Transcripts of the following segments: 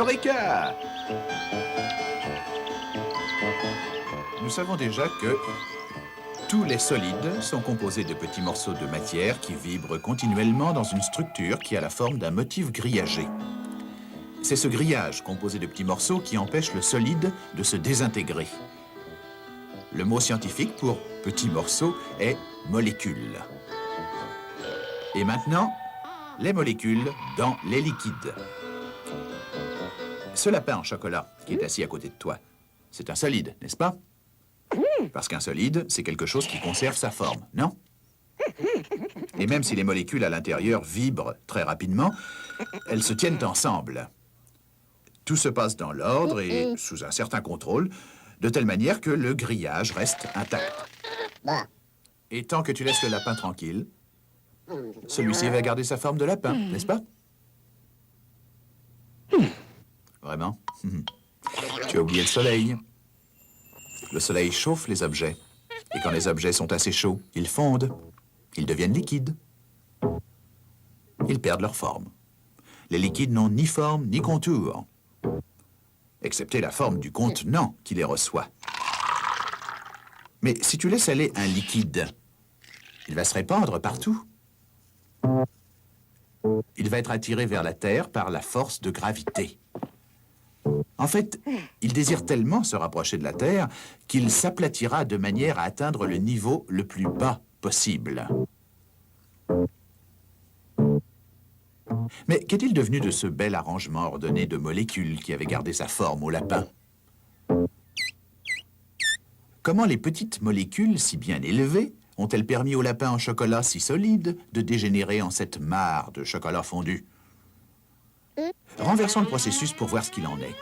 Eureka! Nous savons déjà que tous les solides sont composés de petits morceaux de matière qui vibrent continuellement dans une structure qui a la forme d'un motif grillagé. C'est ce grillage composé de petits morceaux qui empêche le solide de se désintégrer. Le mot scientifique pour petits morceaux est molécule. Et maintenant, les molécules dans les liquides. Ce lapin en chocolat qui est assis à côté de toi, c'est un solide, n'est-ce pas? Parce qu'un solide, c'est quelque chose qui conserve sa forme, non? Et même si les molécules à l'intérieur vibrent très rapidement, elles se tiennent ensemble. Tout se passe dans l'ordre et sous un certain contrôle, de telle manière que le grillage reste intact. Et tant que tu laisses le lapin tranquille, celui-ci va garder sa forme de lapin, n'est-ce pas? Vraiment? Tu as oublié le soleil. Le soleil chauffe les objets. Et quand les objets sont assez chauds, ils fondent. Ils deviennent liquides. Ils perdent leur forme. Les liquides n'ont ni forme ni contour, excepté la forme du contenant qui les reçoit. Mais si tu laisses aller un liquide, il va se répandre partout. Il va être attiré vers la Terre par la force de gravité. En fait, il désire tellement se rapprocher de la Terre qu'il s'aplatira de manière à atteindre le niveau le plus bas possible. Mais qu'est-il devenu de ce bel arrangement ordonné de molécules qui avait gardé sa forme au lapin? Comment les petites molécules si bien élevées ont-elles permis au lapin en chocolat si solide de dégénérer en cette mare de chocolat fondu? Renversons le processus pour voir ce qu'il en est.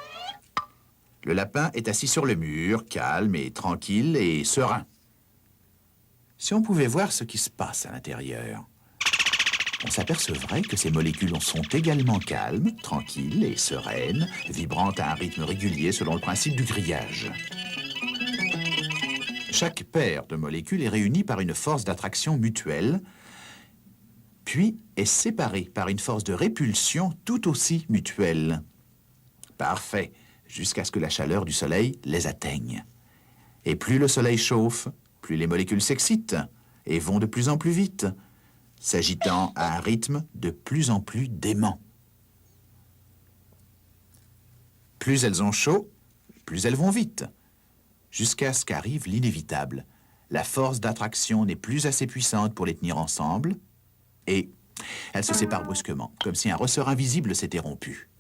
Le lapin est assis sur le mur, calme et tranquille et serein. Si on pouvait voir ce qui se passe à l'intérieur, on s'apercevrait que ces molécules sont également calmes, tranquilles et sereines, vibrant à un rythme régulier selon le principe du grillage. Chaque paire de molécules est réunie par une force d'attraction mutuelle, puis est séparée par une force de répulsion tout aussi mutuelle. Parfait, jusqu'à ce que la chaleur du soleil les atteigne. Et plus le soleil chauffe, plus les molécules s'excitent et vont de plus en plus vite, s'agitant à un rythme de plus en plus dément. Plus elles ont chaud, plus elles vont vite, jusqu'à ce qu'arrive l'inévitable. La force d'attraction n'est plus assez puissante pour les tenir ensemble, et elles se séparent brusquement, comme si un ressort invisible s'était rompu.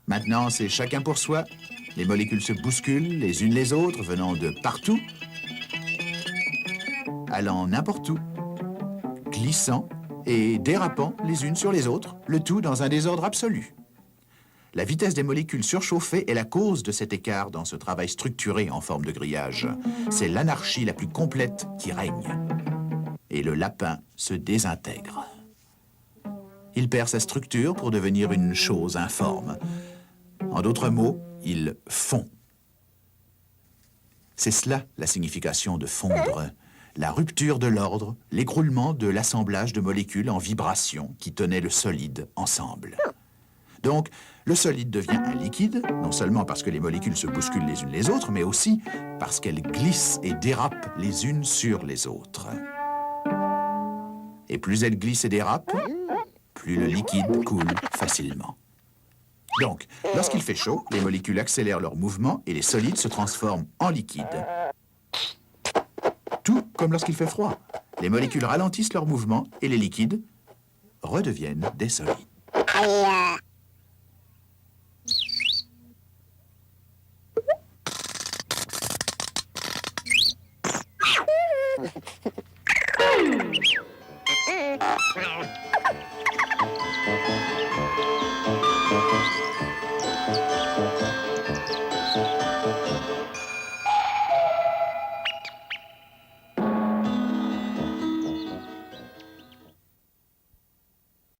Maintenant, c'est chacun pour soi. Les molécules se bousculent les unes les autres, venant de partout, allant n'importe où, glissant et dérapant les unes sur les autres, le tout dans un désordre absolu. La vitesse des molécules surchauffées est la cause de cet écart dans ce travail structuré en forme de grillage. C'est l'anarchie la plus complète qui règne. Et le lapin se désintègre. Il perd sa structure pour devenir une chose informe. En d'autres mots, il fond. C'est cela la signification de fondre. La rupture de l'ordre, l'écroulement de l'assemblage de molécules en vibration qui tenaient le solide ensemble. Donc, le solide devient un liquide, non seulement parce que les molécules se bousculent les unes les autres, mais aussi parce qu'elles glissent et dérapent les unes sur les autres. Et plus elles glissent et dérapent, plus le liquide coule facilement. Donc, lorsqu'il fait chaud, les molécules accélèrent leur mouvement et les solides se transforment en liquide. Tout comme lorsqu'il fait froid. Les molécules ralentissent leur mouvement et les liquides redeviennent des solides.